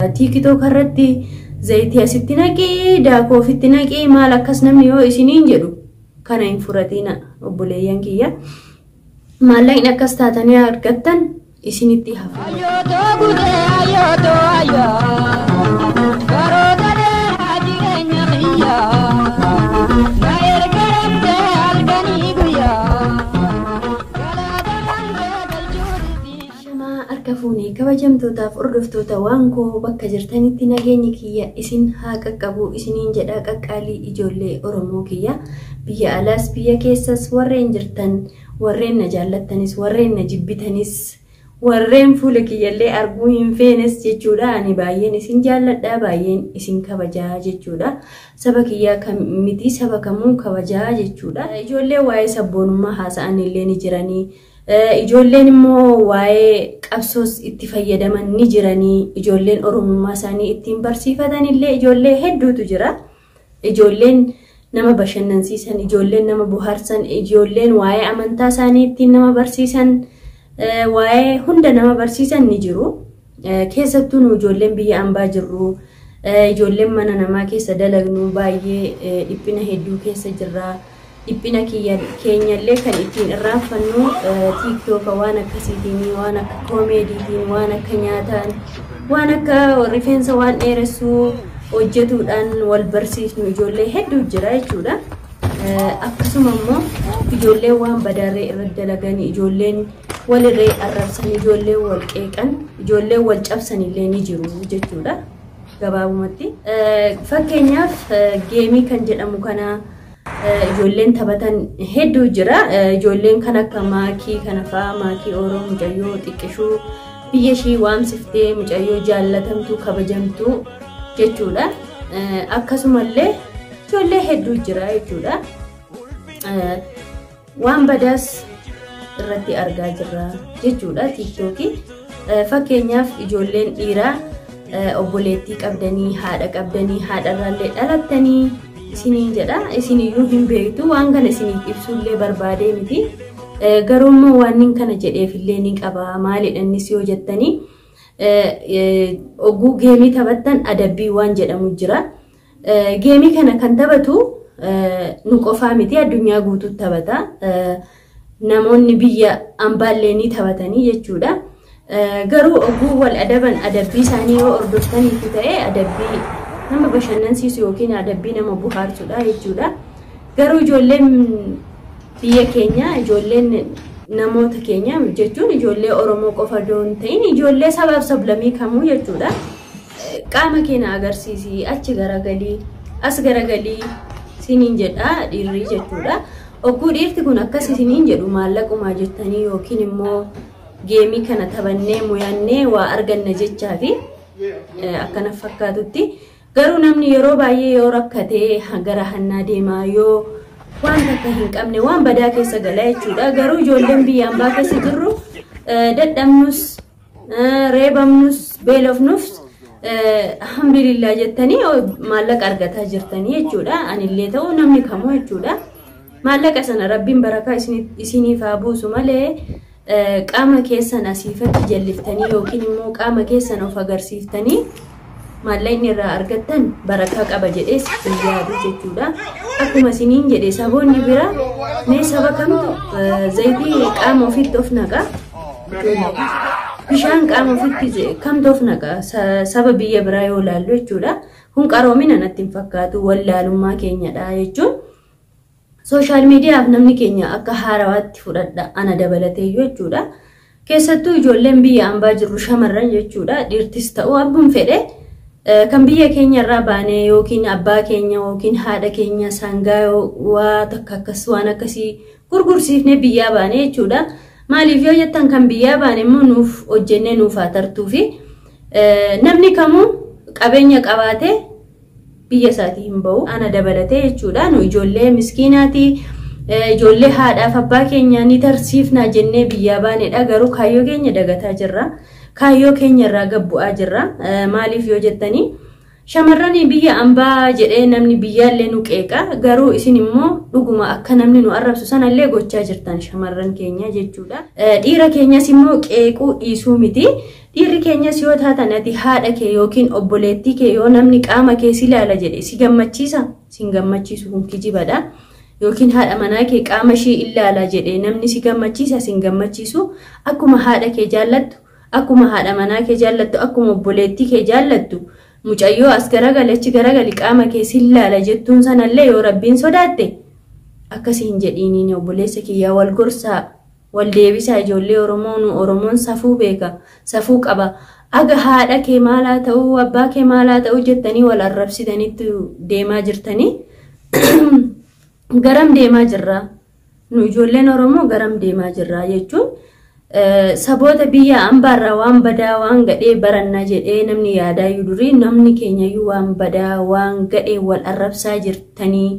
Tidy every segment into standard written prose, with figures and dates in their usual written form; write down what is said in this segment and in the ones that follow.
TikTok irratti zayitii asitti naqee daakuu ofitti naqee maal akkas namni yoo isiniin jedhu kana hin furatina obboleeyyan kiyya maallaqni akkas taatanii argattan isinitti hafa. Kafuni kabajamtootaaf hordoftoota waan koo bakka jirtanitti nageenyi kiyya isin haa qaqqabu isiniin jedha qaqqaalii ijoollee Oromoo kiyya biyya alaas biyya keessas warreen jirtan warreen na jaallattanis warreen na jibbitanis warreen fuula kiyyallee arguu hin feenes jechuudha ani baay'een isin jaalladha baay'een isin kabajaa jechuudha saba kiyya miti saba kamuu kabajaa jechuudha ijoollee waa'ee sabboonummaa haasa'an illee ni jiranii ijoolleen immoo waa'ee qabsoos itti fayyadaman ni jiranii ijoolleen oromummaa isaanii ittiin barsiifatan illee ijoollee hedduutu jira ijoolleen nama bashannansiisan ijoolleen nama bohaarsan ijoolleen waa'ee amantaa isaanii ittiin nama barsiisan waa'ee hunda nama barsiisan ni jiru keessattuu nu ijoolleen biyya ambaa jirru ijoolleen mana namaa keessa dalagnu baay'ee dhiphina hedduu keessa jirra dhiphina keenyallee kan ittiin irraanfannu TikTok waan akkasiitiin waan akka koomeediitiin waan akka nyaataan waan akka rifeensa waan dheeressuu hojjetuudhaan wal barsiisnu ijoollee hedduu jira jechuudha akkasuma immoo ijoolleen waan badaarree irratti dalagan ijoolleen walirree arrabsan ijoolleen wal qeeqan ijoolleen wal cabsan illee ni jiru jechuudha gabaabumatti fakkeenyaaf geemii kan jedhamu kana ijoolleen taphatan hedduu jira ijoolleen kan akka maakii kana fa'aa maakii Oromoo mucayyoo xiqqishuu biyya ishii waamsiftee mucayyoo jaallatamtu kabajamtu jechuudha akkasumallee ijoollee hedduu jira jechuudha waan badaas irratti argaa jirra jechuudha TikTokii fakkeenyaaf ijoolleen dhiiraa obboleettii qabdanii haadha qabdanii haadharraallee dhalattanii isiniin jedha isiniyyuu hin beektu waan kana isiniif ibsullee barbaadee miti garuummoo waan kana jedheefillee ni qaba maalidhannis yoo jettanii oguu geemii taphattan adabbii waan jedhamu jira geemii kana kan taphatu nu qofaa miti addunyaa guutuutti taphata namoonni biyya ambaallee ni taphatanii jechuudha garuu oguu wal adaban adabbii isaanii yoo hordoftaniif ta'e adabbii nama bashannansiisu yookiin adabbii nama buhaarsudha jechuudha garuu ijoolleen biyya keenya ijoolleen namoota keenya jechuun ijoollee Oromoo qofa doon ta'in ijoollee sabaaf sablammii kamuu jechuudha qaama keenya agarsiisi achi garagalii as garagalii siniin jedha dhiirri jechuudha oguu dhiirti kun akkas siniin jedhu maallaqumaa jettanii yookiin immoo geemii kana taphannee muyannee waa arganna jechaa fi akkana fakkaatutti garuu namni yeroo baay'ee yoo rakkatee gara hannaa deemaa yoo waan takka hin qabne waan badaa keessa galaa jechuudha garuu ijoolleen biyya ambaa keessa jirru dadhabnus reebamnus beelofnus alhamdulillah jettanii maallaqa argataa jirtanii jechuudha anillee ta'u namni kamuu jechuudha maallaqa sana rabbiin barakaa isiniif haa buusu malee qaama keessan asiifatti jalliftanii yookiin immoo qaama keessan of agarsiiftanii maallaqni irraa argattan barakaa qaba jedhees hin yaadu jechuudha akkuma isiniin jedhe saboonni bira mee saba kamtu zayitii qaama ofitti of naqa bishaan qaama ofitti kamtu of naqa saba biyya biraa yoo laallu jechuudha kun qaroomina natti hin fakkaatu wallaalummaa keenyadha jechuun sooshaal miidiyaaf namni keenya akka haarawaatti fudhadha ana dabalatee jechuudha keessattuu ijoolleen biyya ambaa jirru shamarran jechuudha dhiirtis ta'u abbuun fedhe kan biyya keenya irraa baane yookiin abbaa keenya yookiin haadha keenya sangaa waa takka akkas waan akkasii gurgursiifnee biyyaa baane jechuudha maaliif yoo jettan kan biyyaa baane immoo nuuf hojjennee nuuf haa tartuu fi namni kamuu qabeenya qabaatee biyya isaatii hin ba'u ana dabalatee jechuudha nu ijoollee miskiinaati ijoollee haadhaaf abbaa keenya ni tarsiifna jennee biyyaa baanedha garuu kaayyoo keenya dagataa jirra kaayyoo keenya irraa gabbu'aa jirra maaliif yoo jettanii shamarran biyya ambaa jedhee namni biyyaallee nu qeeqa garuu isin immoo dhuguma akka namni nu arrabsu sanallee gochaa jirtan shamarran keenya jechuudha dhiira keenyas immoo qeequu dhiisuu miti dhiirri keenyas yoo taatan ati haadha kee yookiin obboleettii kee yoo namni qaama kee si ilaala jedhe si gammachiisa sin gammachiisu kun kijibadha yookiin haadha manaa kee qaama ishee ilaala jedhe namni si gammachiisa sin gammachiisu akkuma haadha kee jaallattu akkuma haadha manaa kee jaallattu akkuma obboleettii kee jaallattu mucayyoo as garagalachi garagali qaama kee si ilaala jettuun sanallee yoo rabbiin sodaatte akkasiin jedhiiniin obboleessa kiyyaa wal gorsaa wal deebisaa ijoollee Oromoon safuu beeka safuu qaba aga haadha kee maalaa ta'uu abbaa kee maalaa ta'uu jettanii wal arrabsitanitti deemaa jirtanii garam deemaa jirra nu ijoolleen Oromoo garam deemaa jirra jechuun saboota biyya ambaarraa waan badaa waan gadhee baranna jedhee namni yaadaa yudurii namni keenyayyuu waan badaa waan gadhee wal arrabsaa jirtanii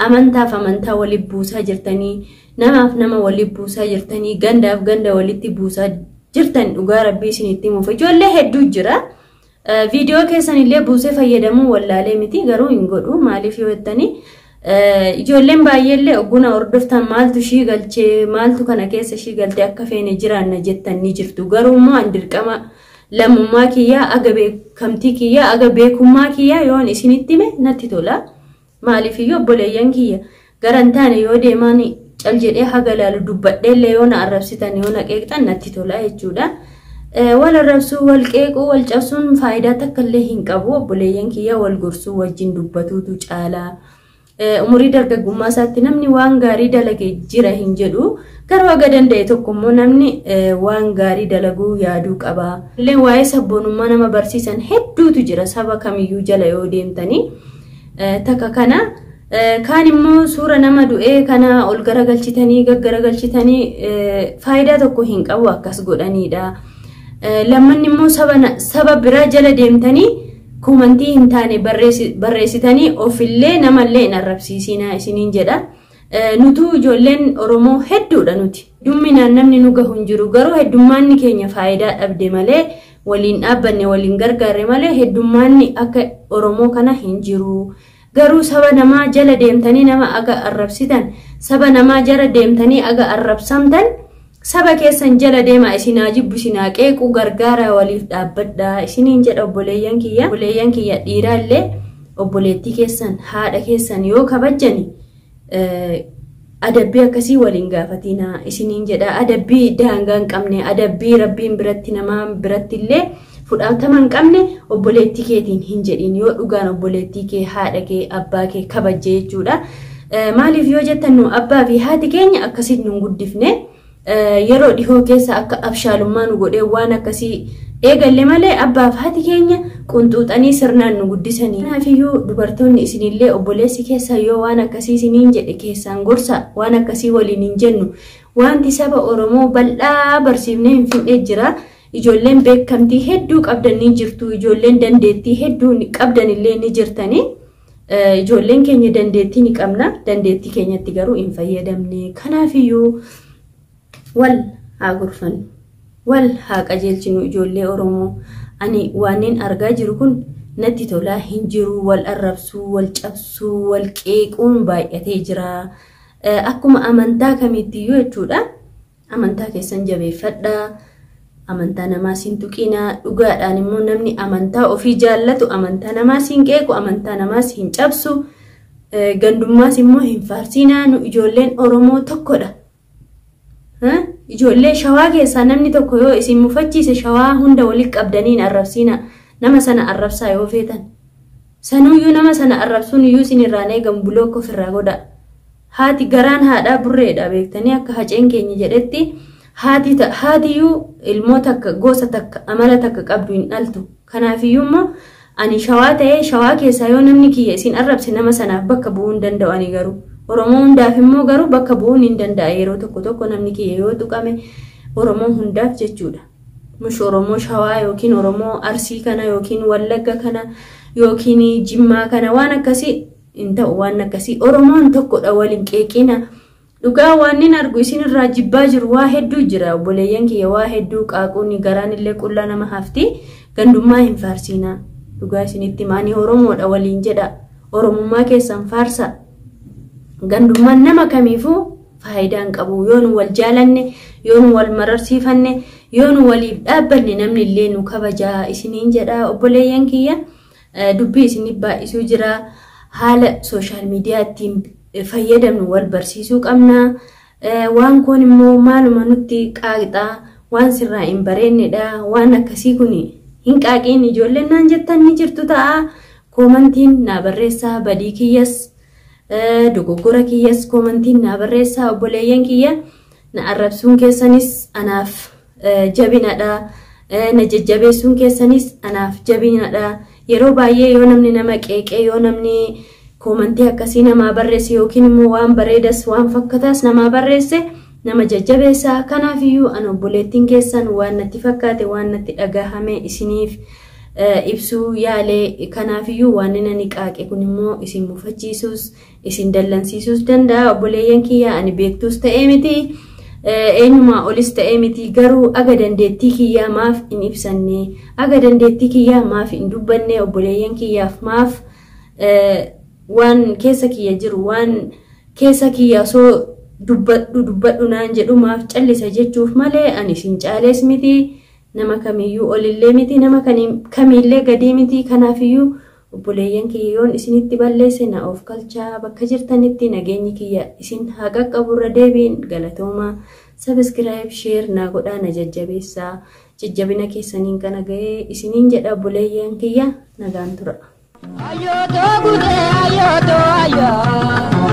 amantaaf amantaa waliif buusaa jirtanii namaaf nama waliif buusaa jirtanii gandaaf ganda walitti buusaa jirtan dhugaa rabbii isinitti himuuf ijoollee hedduu jira viidiyoo keessan illee buusee fayyadamuu wallaalee miti garuu hin godhu maaliif yoo jettanii ijoolleen baay'eellee oguna hordoftan maaltu shii galchee maaltu kana keessa shii galtee akka feene jiraanna jettan ni jirtu garuu immoo an dirqama lammummaa kiyyaa aga beekamtii kiyyaa aga beekummaa kiyyaa yoon isinitti hime natti tola maaliif iyyuu obboleeyyan kiyya garantaane yoo deemaan cal jedhee haga laalu dubbadheellee yoo na arrabsitan yoo na qeeqxan natti tola jechuudha wal arrabsuu wal qeequu wal cabsuun faayidaa takka illee hin qabu obboleeyyan kiyya wal gorsuu wajjin dubbatuutu caalaa umurii dargaggummaa isaatti namni waan gaarii dalagee jira hin jedhu garuu aga danda'e tokko immoo namni waan gaarii dalaguu yaaduu qaba illee waa'ee sabboonummaa nama barsiisan hedduutu jira saba kamiyyuu jala yoo deemtanii takka kana kaan immoo suura nama du'ee kana ol garagalchitanii gaggaragalchitanii faayidaa tokko hin qabu akkas godhaniidha lammanni immoo saba biraa jala deemtanii kumantii hin taane barreessitanii ofillee namallee hin arrabsiisinaa isiniin jedha nutu ijoolleen Oromoo hedduudha nuti dumminaan namni nu gahu hin jiru garuu heddummaanni keenya faayidaa dhabde malee waliin dhaabbanne waliin gargaarre malee heddummaanni akka Oromoo kana hin jiru garuu saba namaa jala deemtanii nama aga arrabsitan saba namaa jala deemtanii aga arrabsamtan saba keessan jala deema isinaa jibbu isinaa qeequ gargaara waliif dhaabbadha isiniin jedha obboleeyyan kiyya dhiiraallee obboleettii keessan haadha keessan yoo kabajjani adabbii akkasii waliin gaafatina isiniin jedha adabbii daangaa hin qabne adabbii rabbiin biratti namaa biratti illee fudhatama hin qabne obboleettii keetiin hin jedhin yoo dhugaan obboleettii kee haadha kee abbaa kee kabajje jechuudha maaliif yoo jettan nu abbaa fi haati keenya akkasiin nu guddifne yeroo dhihoo keessa akka abshaalummaa nu godhee waan akkasii eegalle malee abbaaf haati keenya qunxuuxanii sirnaan nu guddisanii kanaafiyyuu dubartoonni isinillee obboleessi keessa yoo waan akkasii isiniin jedhe keessaan gorsa waan akkasii waliin hin jennu wanti saba Oromoo bal'aa barsiifnee hin fidhee jira ijoolleen beekamtii hedduu qabdanii jirtu ijoolleen dandeettii hedduu qabdanillee ni jirtanii ijoolleen keenya dandeettii ni qabna dandeettii keenyatti garuu hin fayyadamne kanaafiyyuu wal haa gorfannu wal haa qajeelchinu ijoollee Oromoo ani waanin argaa jiru kun natti tolaa hin jiru wal arrabsuu wal cabsuu wal qeequun baay'atee jira akkuma amantaa kamiittiyuu jechuudha amantaa keessan jabeeffadha amantaa namaa siin tuqina dhugaadhaan immoo namni amantaa ofii jaallatu amantaa namaa siin qeequ amantaa namaa siin cabsu gandummaas immoo hin faarsinaa nu ijoolleen Oromoo tokkodha ijoollee shawaa keessaa namni tokko yoo isin mufachiise shawaa hunda walitti qabdaniin arrabsiina nama sana arrabsaa yoo feetan sanuyyuu nama sana arrabsuun iyyuu isin irraan eegamu bulookko ofirraa godha haati garaan haadhaa burreedha beektanii akka haceen keenya jedhetti haatiyyuu ilmoo takka gosa takka amala takka qabdu hin dhaltu kanaafiyyuu immoo ani shawaa ta'ee shawaa keessaa yoo namni kiyya isin arrabse nama sanaaf bakka bu'uu hin danda'u ani garuu Oromoo hundaaf immoo garuu bakka bu'uun hin danda'a yeroo tokko namni kiyya yoo tuqame Oromoo hundaaf jechuudha mush Oromoo shawaa yookiin Oromoo arsii kana yookiin wallagga kana yookiin jimmaa kana waan akkasii hin ta'u waan akkasii Oromoon tokkodha waliin qeeqina dhugaa waan nin argu isin irraa jibbaa jiru waa hedduu jira obboleeyyan kiyya waa hedduu qaaquun garaan illee qullaa nama hafti gandummaa hin faarsiina dhugaa isinitti maanii Oromoodha waliin jedha Oromummaa keessan faarsa gandummaan nama kamiifuu faayidaan qabu yoon wal jaalanne yoon wal mararsiifanne yoon waliif dhaabbanne namni illee nu kabajaa isiniin jedha obboleeyyan kiyya dubbii isiniif baay'isuu jira haala social media ittiin fayyadamnu wal barsiisuu qabna waan kun immoo maaluma nutti qaaqxaa waan sirraa hin bareennedha waan akkasii kun hin qaaqeen ijoolleen naan jettan ni jirtu ta'a koomantiin naa barreessaa badii kiyyas dogoggora kiyyas koomantiin naa barreessaa obboleeyyan kiyya na arrabsuun keessanis anaaf jabinadha na jajjabeessuun keessanis anaaf jabinadha yeroo baay'ee yoo namni nama qeeqee yoo namni koomantii akkasii namaa barreesse yookiin immoo waan bareedas waan fakkataas namaa barreesse nama jajjabeessaa kanaafiyyuu an obboleettiin keessan waan natti fakkaate waan natti dhagahame isiniif ibsuu yaalee kanaafiyyuu waan nani qaaqe kun immoo isin mufachiisuus isin dallansiisuus danda'a obboleeyyan kiyya ani beektuus ta'ee miti eenyumaa olis ta'ee miti garuu aga dandeettii kiyyaa maaf hin ibsanne aga dandeettii kiyyaa maaf hin dubbanne obboleeyyan kiyyaaf maaf waan keessa kiyya jiru waan keessa kiyya soo dubbadhu naan jedhu maaf callisa jechuuf malee ani isin caalees miti nama kamiyyuu olillee miti nama kamiillee gadii miti kanaafiyyuu obboleeyyan kiyya yoon isinitti balleesse na of galchaa bakka jirtanitti nageenyi kiyya isin haa qaqqaburra deebiin galatooma subscribe share naa godhaa na jajjabeessaa jajjabina keessaniin kana ga'ee isiniin jedha obboleeyyan kiyya nagaan tura. Ayo to gude ayo to ayo